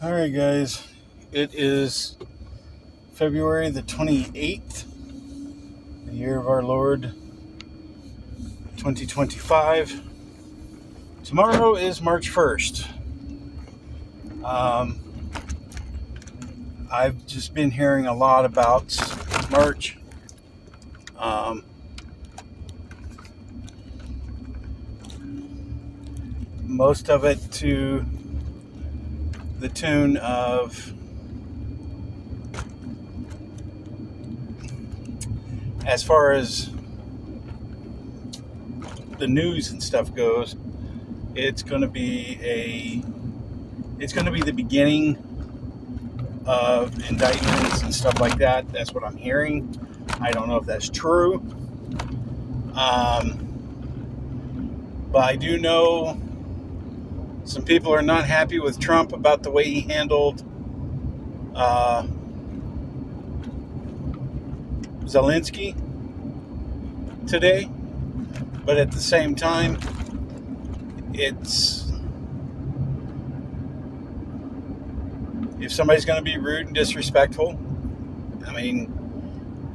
All right, guys. It is February the 28th, the year of our Lord 2025. Tomorrow is March 1st. I've just been hearing a lot about March. Most of it to the tune of as far as the news and stuff goes, it's going to be the beginning of indictments and stuff like that. That's what I'm hearing. I don't know if that's true. But I do know some people are not happy with Trump about the way he handled Zelenskyy today. But at the same time, if somebody's going to be rude and disrespectful, I mean,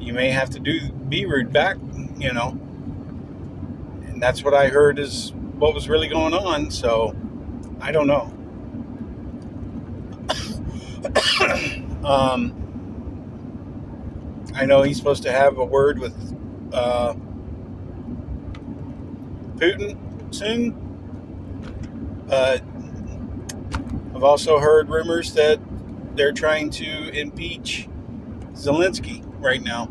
you may have to be rude back, and that's what I heard is what was really going on. So I don't know. I know he's supposed to have a word with Putin soon. I've also heard rumors that they're trying to impeach Zelenskyy right now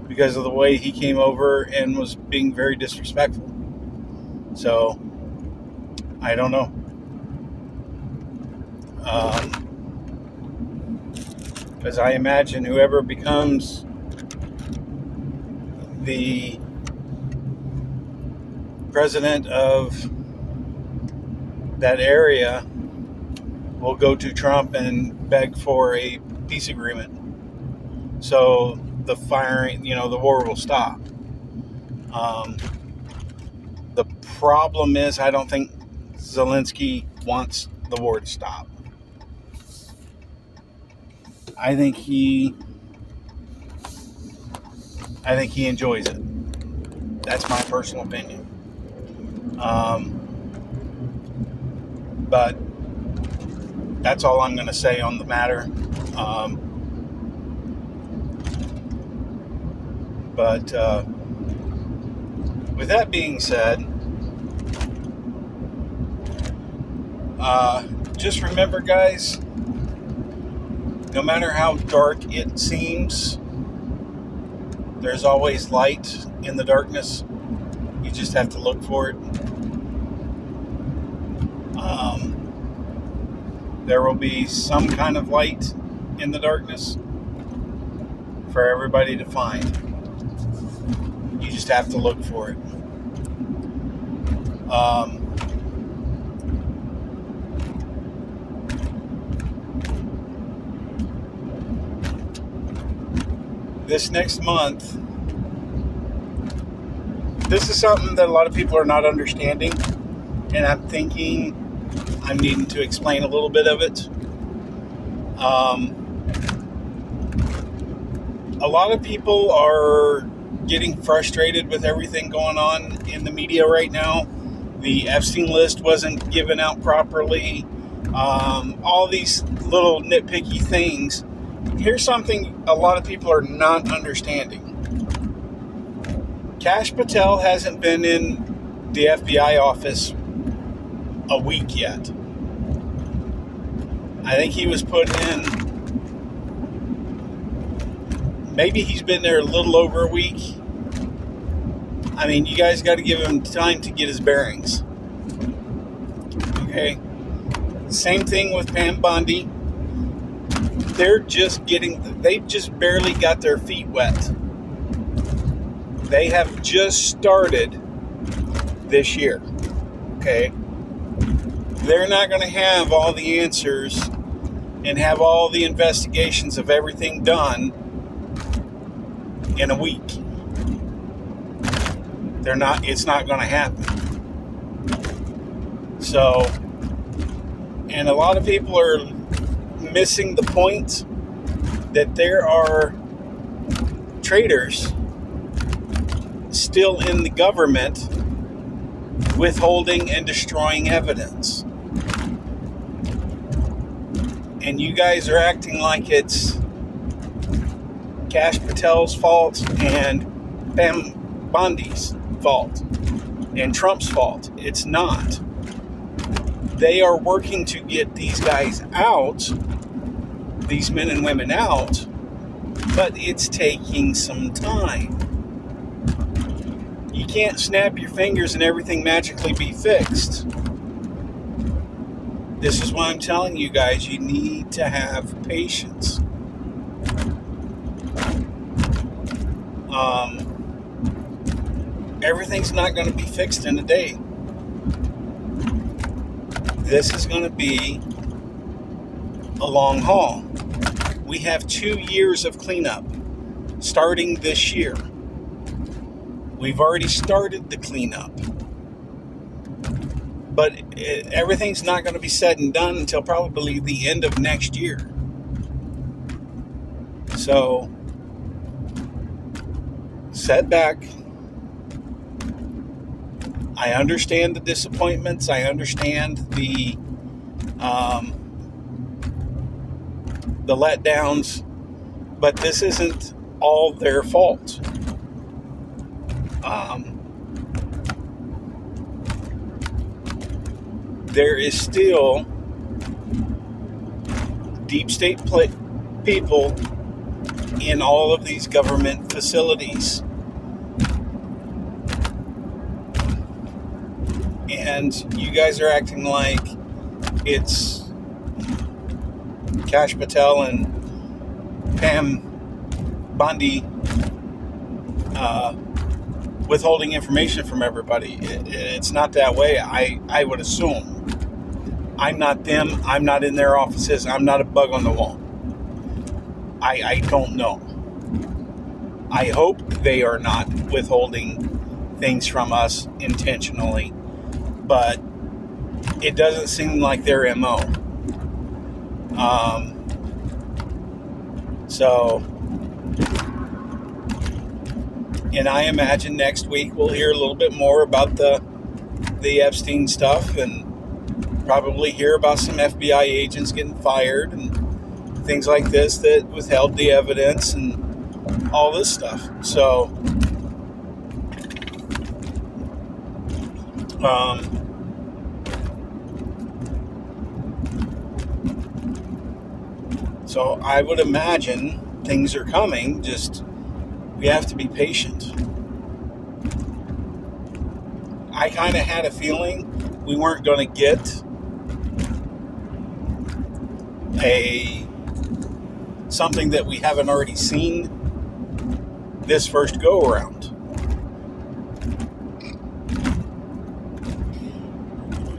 because of the way he came over and was being very disrespectful. So, I don't know. Because I imagine whoever becomes the president of that area will go to Trump and beg for a peace agreement. So the firing, the war will stop. The problem is I don't think Zelenskyy wants the war to stop. I think he enjoys it. That's my personal opinion. But that's all I'm going to say on the matter. But with that being said, just remember, guys, no matter how dark it seems, there's always light in the darkness. You just have to look for it. There will be some kind of light in the darkness for everybody to find. You just have to look for it. This next month, this is something that a lot of people are not understanding, and I'm thinking I'm needing to explain a little bit of it. A lot of people are getting frustrated with everything going on in the media right now. The Epstein list wasn't given out properly. All these little nitpicky things. Here's something a lot of people are not understanding. Kash Patel hasn't been in the FBI office a week yet. I think he was put in, maybe he's been there a little over a week. I mean, you guys got to give him time to get his bearings. Okay? Same thing with Pam Bondi. They've just barely got their feet wet. They have just started this year. Okay? They're not going to have all the answers and have all the investigations of everything done in a week. It's not going to happen. So, and a lot of people are missing the point that there are traitors still in the government withholding and destroying evidence. And you guys are acting like it's Kash Patel's fault and Pam Bondi's fault and Trump's fault. It's not. They are working to get these guys out, these men and women out, but it's taking some time. You can't snap your fingers and everything magically be fixed. This is why I'm telling you guys, you need to have patience. Everything's not going to be fixed in a day. This is going to be a long haul. We have 2 years of cleanup starting this year. We've already started the cleanup. But everything's not going to be said and done until probably the end of next year. So, setback. I understand the disappointments. I understand the letdowns. But this isn't all their fault. There is still deep state people in all of these government facilities. And you guys are acting like it's Kash Patel and Pam Bondi withholding information from everybody. It's not that way, I would assume. I'm not them. I'm not in their offices. I'm not a bug on the wall. I don't know. I hope they are not withholding things from us intentionally, but it doesn't seem like their MO. And I imagine next week we'll hear a little bit more about the Epstein stuff, and probably hear about some FBI agents getting fired and things like this that withheld the evidence and all this stuff. So, so I would imagine things are coming, just we have to be patient. I kind of had a feeling we weren't going to get something that we haven't already seen this first go around.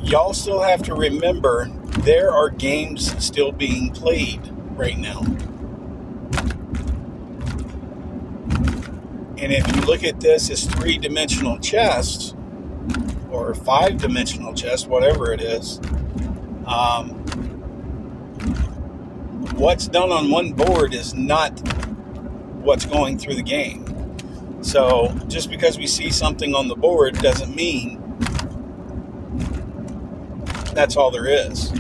Y'all still have to remember there are games still being played right now. And if you look at this as 3-dimensional chess or 5-dimensional chess, whatever it is, what's done on one board is not what's going through the game. So just because we see something on the board doesn't mean that's all there is.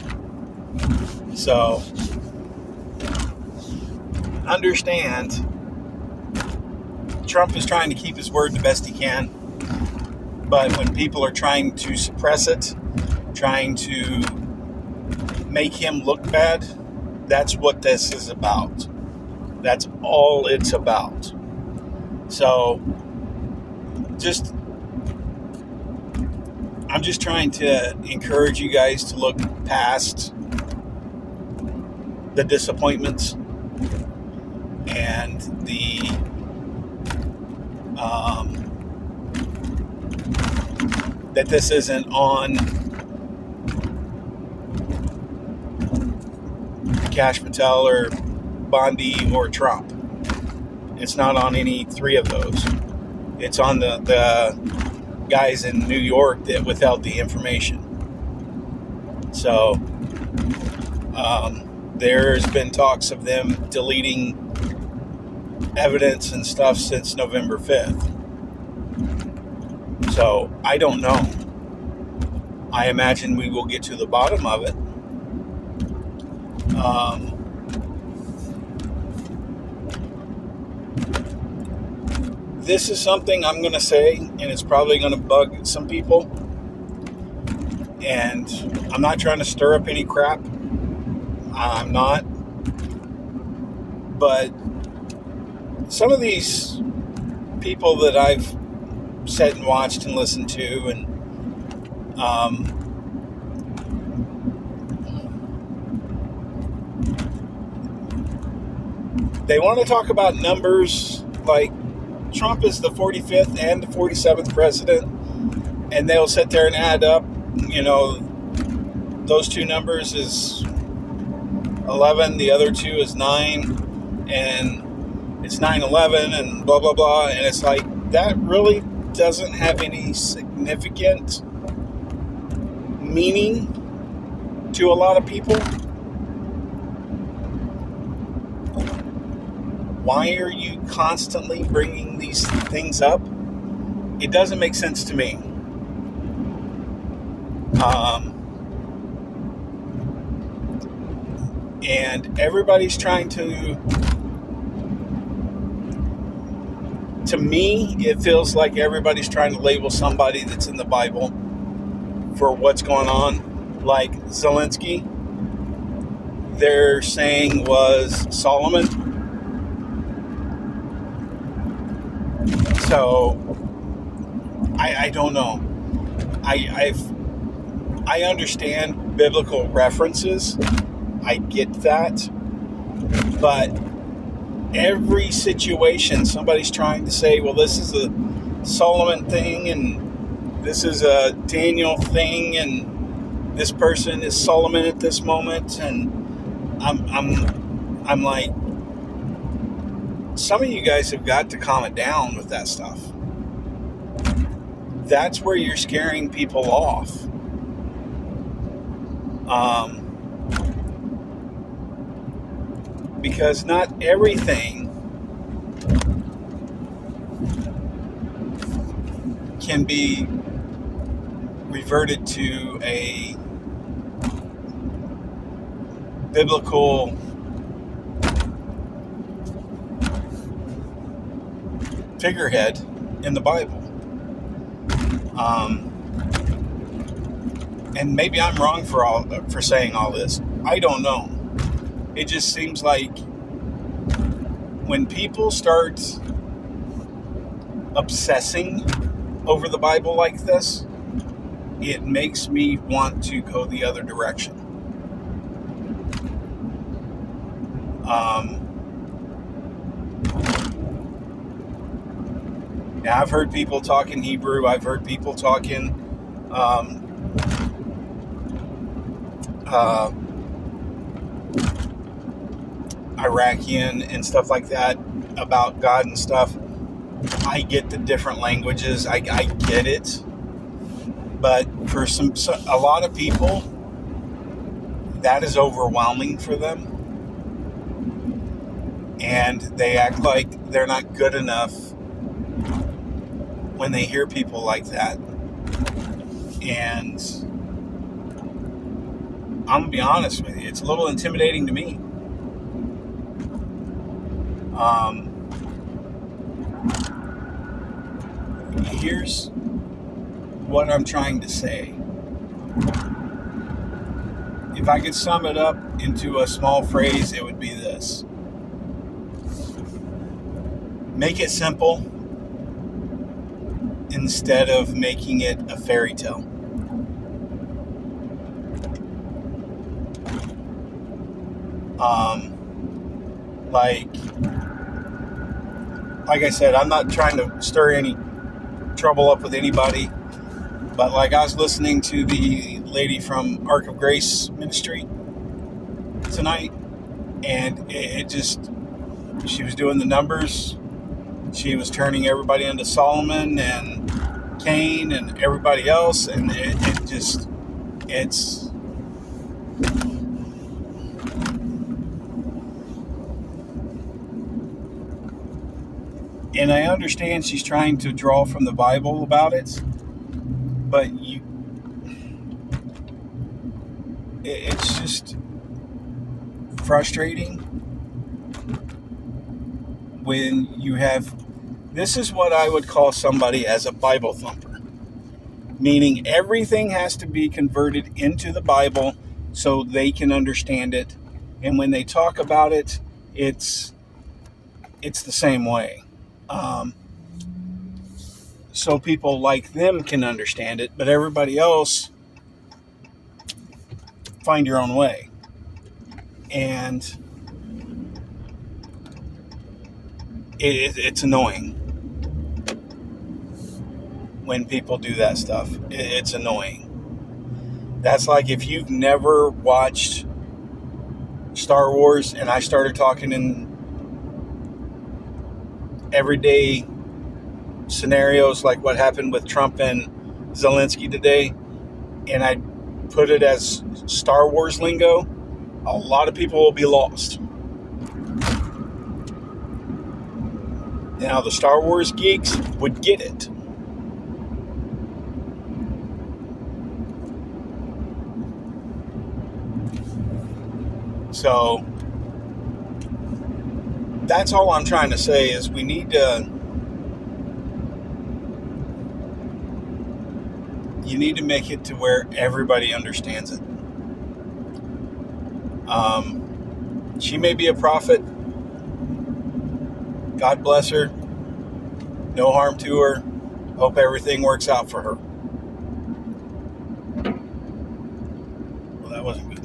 So understand, Trump is trying to keep his word the best he can, but when people are trying to suppress it, trying to make him look bad, that's what this is about. That's all it's about. So, I'm just trying to encourage you guys to look past the disappointments and the that this isn't on Kash Patel or Bondi or Trump. It's not on any three of those. It's on the guys in New York that withheld the information. So, there's been talks of them deleting evidence and stuff since November 5th. So I don't know. I imagine we will get to the bottom of it. This is something I'm going to say, and it's probably going to bug some people. And I'm not trying to stir up any crap. I'm not. But some of these people that I've sat and watched and listened to, and they want to talk about numbers like Trump is the 45th and the 47th president, and they'll sit there and add up, those two numbers is 11, the other two is 9, and it's 9/11, and blah, blah, blah, and it's like, that really doesn't have any significant meaning to a lot of people. Why are you constantly bringing these things up? It doesn't make sense to me. And everybody's trying to me, it feels like everybody's trying to label somebody that's in the Bible for what's going on. Like Zelenskyy, they're saying was Solomon. So, I don't know. I understand biblical references. I get that. But every situation, somebody's trying to say, well, this is a Solomon thing, and this is a Daniel thing, and this person is Solomon at this moment. And I'm like, some of you guys have got to calm it down with that stuff. That's where you're scaring people off. Because not everything can be reverted to a biblical figurehead in the Bible. And maybe I'm wrong for saying all this. I don't know. It just seems like when people start obsessing over the Bible like this, it makes me want to go the other direction. Now, I've heard people talk in Hebrew. I've heard people talk in Iraqian and stuff like that about God and stuff. I get the different languages. I get it. But for a lot of people, that is overwhelming for them. And they act like they're not good enough when they hear people like that. And I'm going to be honest with you, it's a little intimidating to me. Here's what I'm trying to say. If I could sum it up into a small phrase, it would be this. Make it simple instead of making it a fairy tale. Like I said, I'm not trying to stir any trouble up with anybody, but like I was listening to the lady from Ark of Grace Ministry tonight, and it just, she was doing the numbers. She was turning everybody into Solomon and Cain and everybody else, and And I understand she's trying to draw from the Bible about it, but it's just frustrating when you have, this is what I would call somebody as a Bible thumper, meaning everything has to be converted into the Bible so they can understand it. And when they talk about it, it's the same way. So people like them can understand it, but everybody else, find your own way. And it's annoying when people do that stuff. It's annoying. That's like if you've never watched Star Wars and I started talking in everyday scenarios like what happened with Trump and Zelenskyy today, and I put it as Star Wars lingo, a lot of people will be lost. Now, the Star Wars geeks would get it. So, that's all I'm trying to say is we need to, you need to make it to where everybody understands it. She may be a prophet. God bless her. No harm to her. Hope everything works out for her. Well, that wasn't good.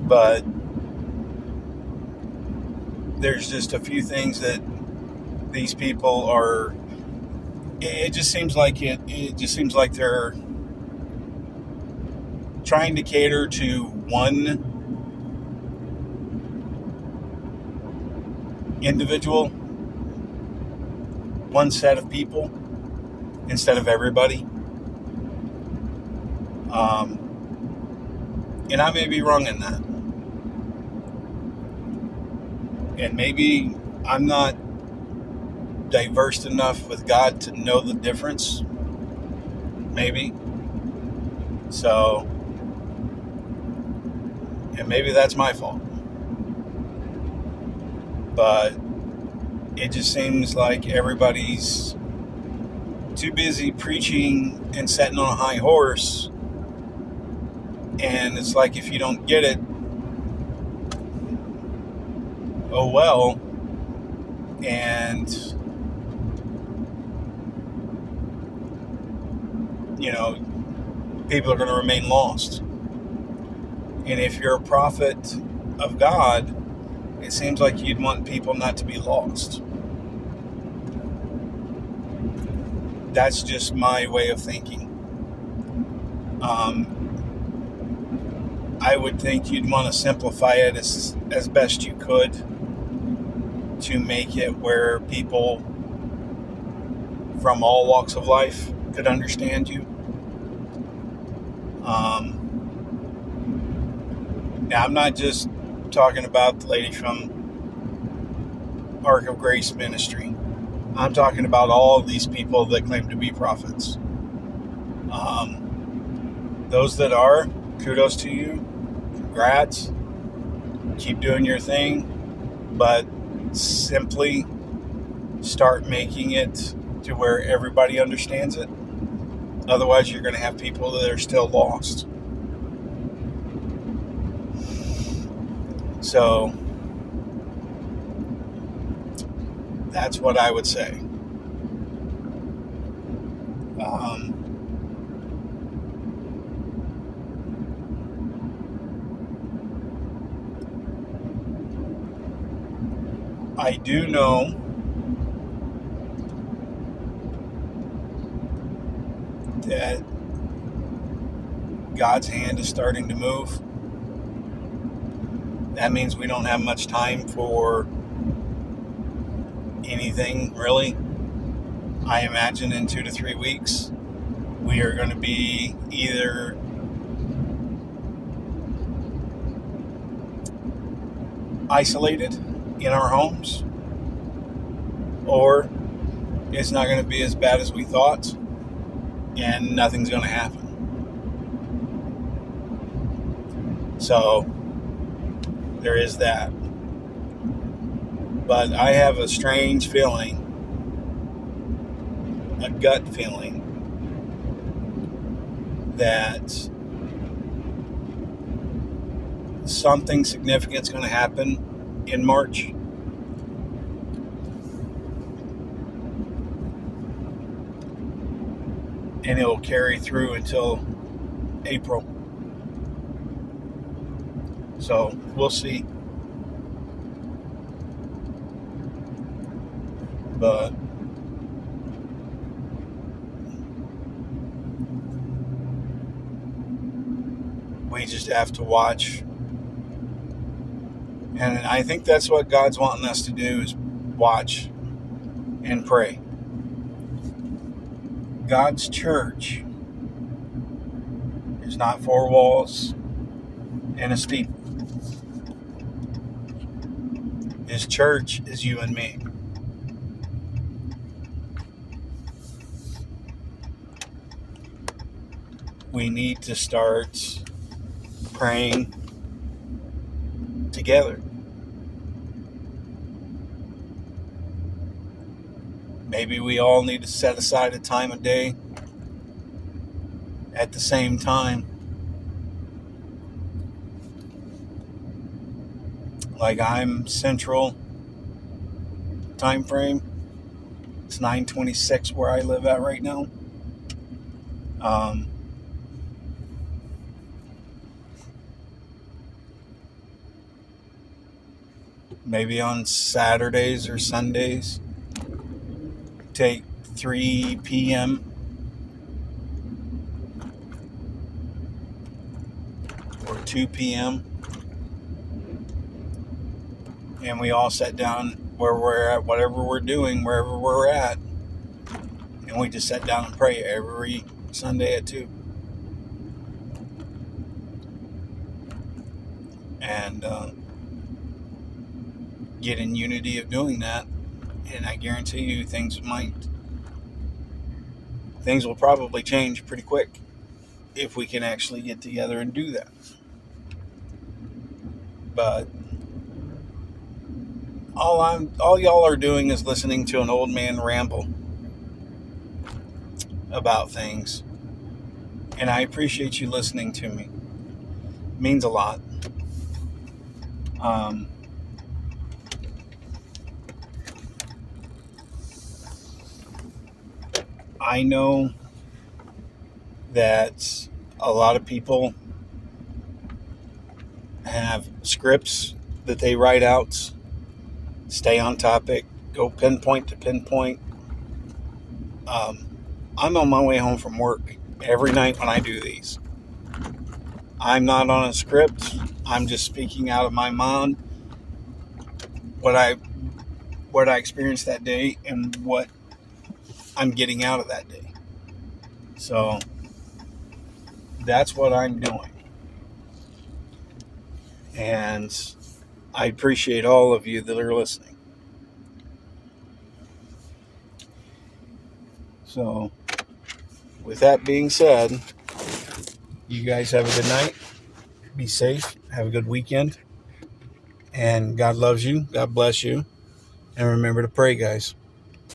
But there's just a few things that these people are, it just seems like they're trying to cater to one individual, one set of people, instead of everybody. And I may be wrong in that. And maybe I'm not diverse enough with God to know the difference. Maybe. So, and maybe that's my fault. But it just seems like everybody's too busy preaching and sitting on a high horse. And it's like, if you don't get it, oh well. And, you know, people are going to remain lost. And if you're a prophet of God, it seems like you'd want people not to be lost. That's just my way of thinking. I would think you'd want to simplify it as best you could to make it where people from all walks of life could understand you. Now, I'm not just talking about the lady from Ark of Grace Ministry. I'm talking about all of these people that claim to be prophets. Those that are, kudos to you. Congrats. Keep doing your thing. But simply start making it to where everybody understands it. Otherwise, you're going to have people that are still lost. So, that's what I would say. I do know that God's hand is starting to move. That means we don't have much time for anything, really. I imagine in 2 to 3 weeks, we are going to be either isolated in our homes, or it's not going to be as bad as we thought, and nothing's going to happen. So there is that. But I have a strange feeling, a gut feeling, that something significant is going to happen in March. And it will carry through until April. So we'll see. But we just have to watch. And I think that's what God's wanting us to do, is watch and pray. God's church is not four walls and a steeple. His church is you and me. We need to start praying together. Maybe we all need to set aside a time a day at the same time. Like I'm Central time frame. It's 9:26 where I live at right now. Maybe on Saturdays or Sundays, take 3 p.m. or 2 p.m. and we all sit down where we're at, whatever we're doing, wherever we're at, and we just sit down and pray every Sunday at 2. And get in unity of doing that, and I guarantee you things will probably change pretty quick if we can actually get together and do that. But all y'all are doing is listening to an old man ramble about things, and I appreciate you listening to me. It means a lot. I know that a lot of people have scripts that they write out, stay on topic, go pinpoint to pinpoint. I'm on my way home from work every night when I do these. I'm not on a script. I'm just speaking out of my mind what I experienced that day and what I'm getting out of that day. So that's what I'm doing. And I appreciate all of you that are listening. So with that being said, you guys have a good night. Be safe. Have a good weekend. And God loves you. God bless you. And remember to pray, guys.